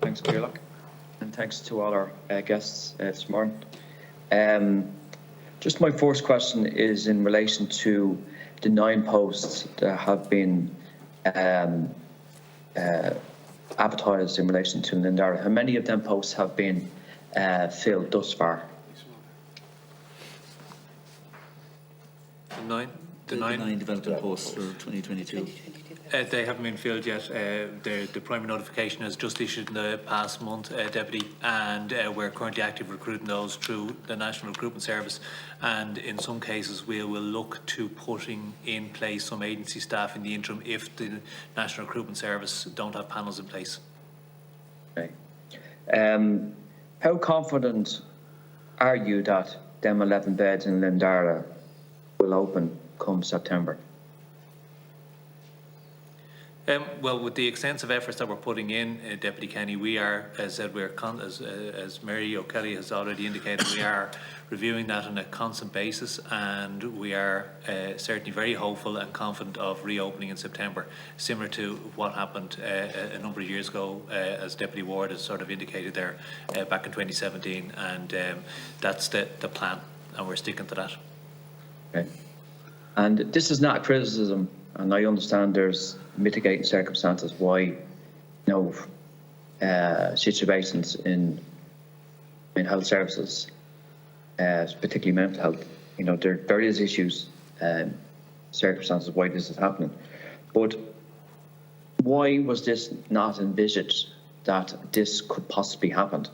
Thanks, Gaelic, and thanks to all our guests this morning. Just my first question is in relation to the 9 posts that have been advertised in relation to Lindara. How many of them posts have been filled thus far? The nine development posts for 2022. They haven't been filled yet. The primary notification is just issued in the past month, Deputy, and we're currently actively recruiting those through the National Recruitment Service, and in some cases we will look to putting in place some agency staff in the interim if the National Recruitment Service don't have panels in place. Okay. How confident are you that them 11 beds in Lindara will open come September? Well, with the extensive efforts that we're putting in, Deputy Kenny, we are, as I said, as Mary O'Kelly has already indicated, we are reviewing that on a constant basis, and we are certainly very hopeful and confident of reopening in September, similar to what happened a number of years ago, as Deputy Ward has sort of indicated there, back in 2017, and that's the plan, and we're sticking to that. Okay. And this is not a criticism, and I understand there's mitigating circumstances why situations in health services, particularly mental health, there is issues, circumstances why this is happening. But why was this not envisaged that this could possibly happen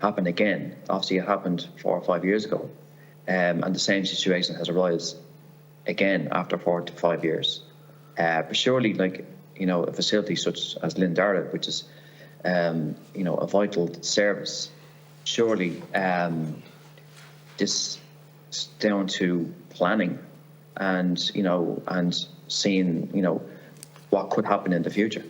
again? Obviously, it happened 4 or 5 years ago, and the same situation has arisen again after 4 to 5 years. But surely, a facility such as Lindara, which is, a vital service, surely this is down to planning and, and seeing, what could happen in the future.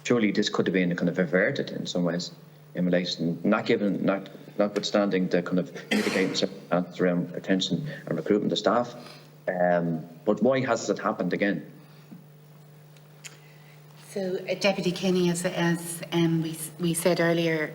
Surely this could have been kind of averted in some ways in relation, notwithstanding the kind of mitigating circumstances around retention and recruitment of staff. But why has it happened again? So, Deputy Kenny, as we said earlier,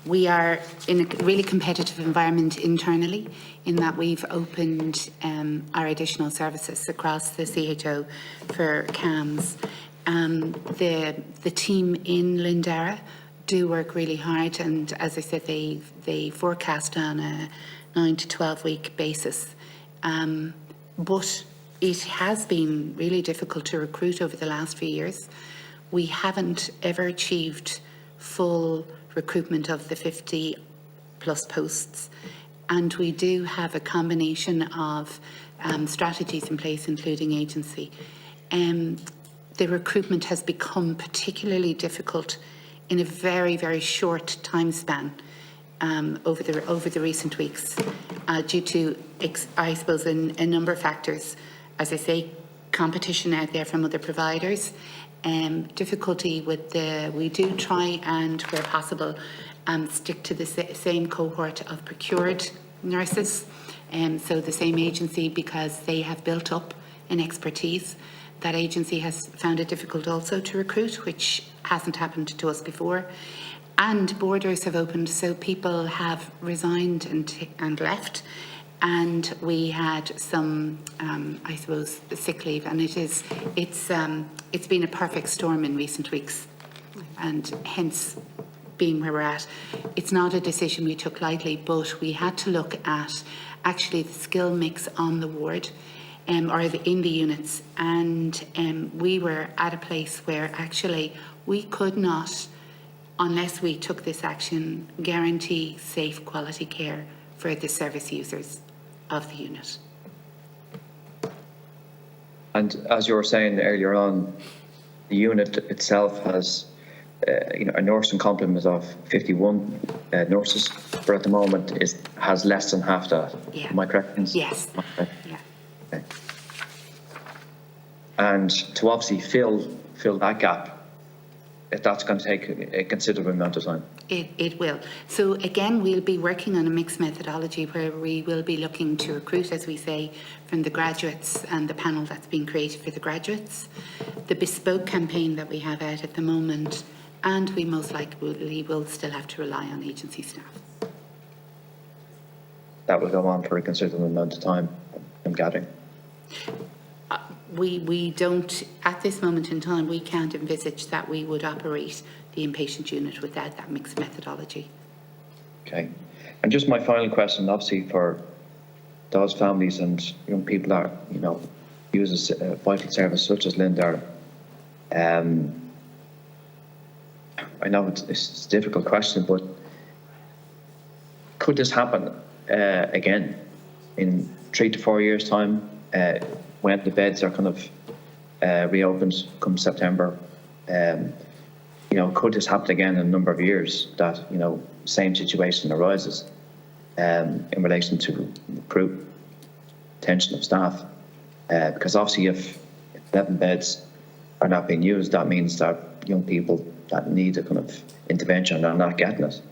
we are in a really competitive environment internally in that we've opened our additional services across the CHO for CAMS. The team in Lindara do work really hard, and as I said, they forecast on a 9 to 12 week basis. But it has been really difficult to recruit over the last few years. We haven't ever achieved full recruitment of the 50 plus posts, and we do have a combination of strategies in place, including agency. The recruitment has become particularly difficult in a very, very short time span over the recent weeks due to, I suppose, a number of factors. As I say, competition out there from other providers, difficulty with we do try and, where possible, stick to the same cohort of procured nurses, so the same agency, because they have built up an expertise. That agency has found it difficult also to recruit, which hasn't happened to us before. And borders have opened, so people have resigned and left. And we had some, I suppose, sick leave, and it's been a perfect storm in recent weeks, and hence being where we're at. It's not a decision we took lightly, but we had to look at actually the skill mix on the ward, or in the units, and we were at a place where actually we could not, unless we took this action, guarantee safe quality care for the service users of the unit. And as you were saying earlier on, the unit itself has a nursing complement of 51 nurses, but at the moment has less than half that. Yeah. Am I correct? Yes. Okay. Yeah. Okay. And to obviously fill that gap, that's going to take a considerable amount of time. It will. So again, we'll be working on a mixed methodology where we will be looking to recruit, as we say, from the graduates and the panel that's been created for the graduates. The bespoke campaign that we have out at the moment and we most likely will still have to rely on agency staff. That will go on for a considerable amount of time, I'm gathering. We don't, at this moment in time, we can't envisage that we would operate the inpatient unit without that mixed methodology. Okay. And just my final question, obviously, for those families and young people that, you know, use a vital service such as Lindar. I know it's a difficult question, but could this happen again in 3 to 4 years' time when the beds are kind of reopened come September? You know, could this happen again in a number of years that, you know, same situation arises in relation to retention of staff? Because obviously if 11 beds are not being used, that means that young people that need a kind of intervention are not getting it.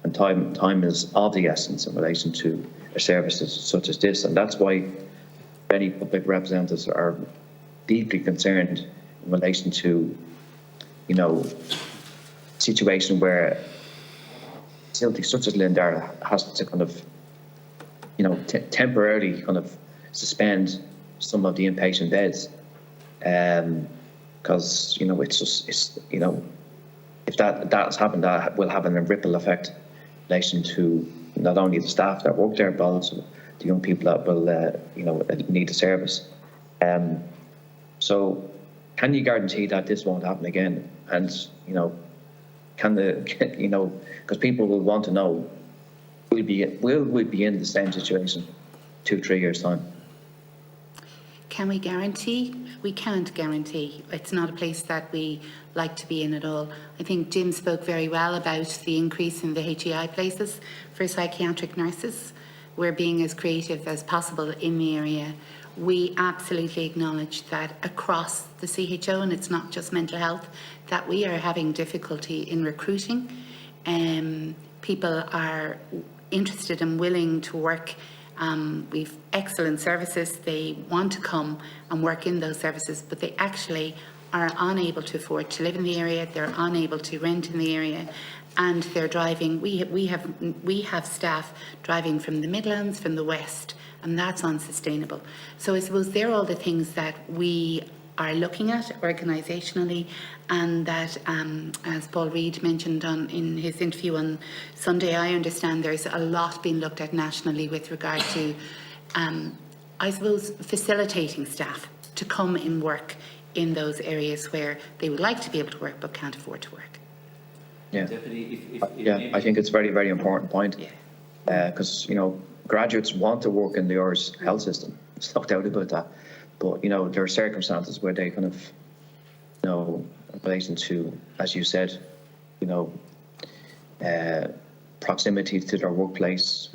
And time is of the essence in relation to services such as this. And that's why many public representatives are deeply concerned in relation to, you know, situation where facilities such as Lindar has to kind of, you know, temporarily kind of suspend some of the inpatient beds, because you know it's you know, if that's happened, that will have a ripple effect in relation to not only the staff that work there, but also the young people that will you know, need the service. So can you guarantee that this won't happen again? And you know, you know, because people will want to know, will we be in the same situation 2-3 years time? Can we guarantee? We can't guarantee. It's not a place that we like to be in at all. I think Jim spoke very well about the increase in the HEI places for psychiatric nurses. We're being as creative as possible in the area. We absolutely acknowledge that across the CHO, and it's not just mental health, that we are having difficulty in recruiting. People are interested and willing to work. We've excellent services. They want to come and work in those services, but they actually are unable to afford to live in the area. They're unable to rent in the area, and they're driving. We have staff driving from the Midlands, from the West, and that's unsustainable. So I suppose they're all the things that we are looking at organisationally, and that, as Paul Reid mentioned in his interview on Sunday, I understand there's a lot being looked at nationally with regard to, I suppose, facilitating staff to come and work in those areas where they would like to be able to work but can't afford to work. Yeah, Deputy, yeah, I think it's a very, very important point, because you know, graduates want to work in the Irish health system. There's no doubt about that. But you know, there are circumstances where they kind of, you know, in relation to, as you said, you know, proximity to their workplace,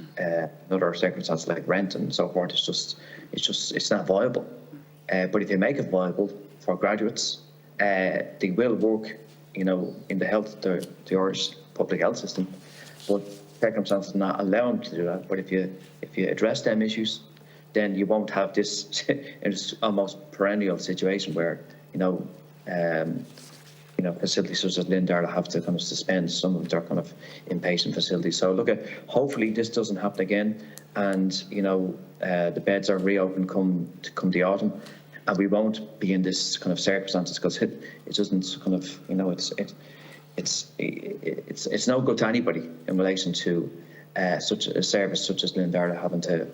other circumstances like rent and so forth. It's not viable. But if you make it viable for graduates, they will work, you know, in the Irish public health system. But circumstances not allow them to do that. But if you address them issues, then you won't have this it's almost perennial situation where, you know, facilities such as Lindar have to kind of suspend some of their kind of inpatient facilities. So look, hopefully this doesn't happen again, and you know, the beds are reopened come the autumn, and we won't be in this kind of circumstances, because it doesn't kind of, you know, it's no good to anybody in relation to such a service such as Lindar having to, you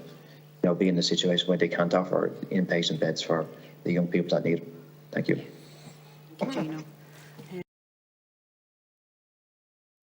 know, be in a situation where they can't offer inpatient beds for the young people that need them. Thank you. Thank you, Gino.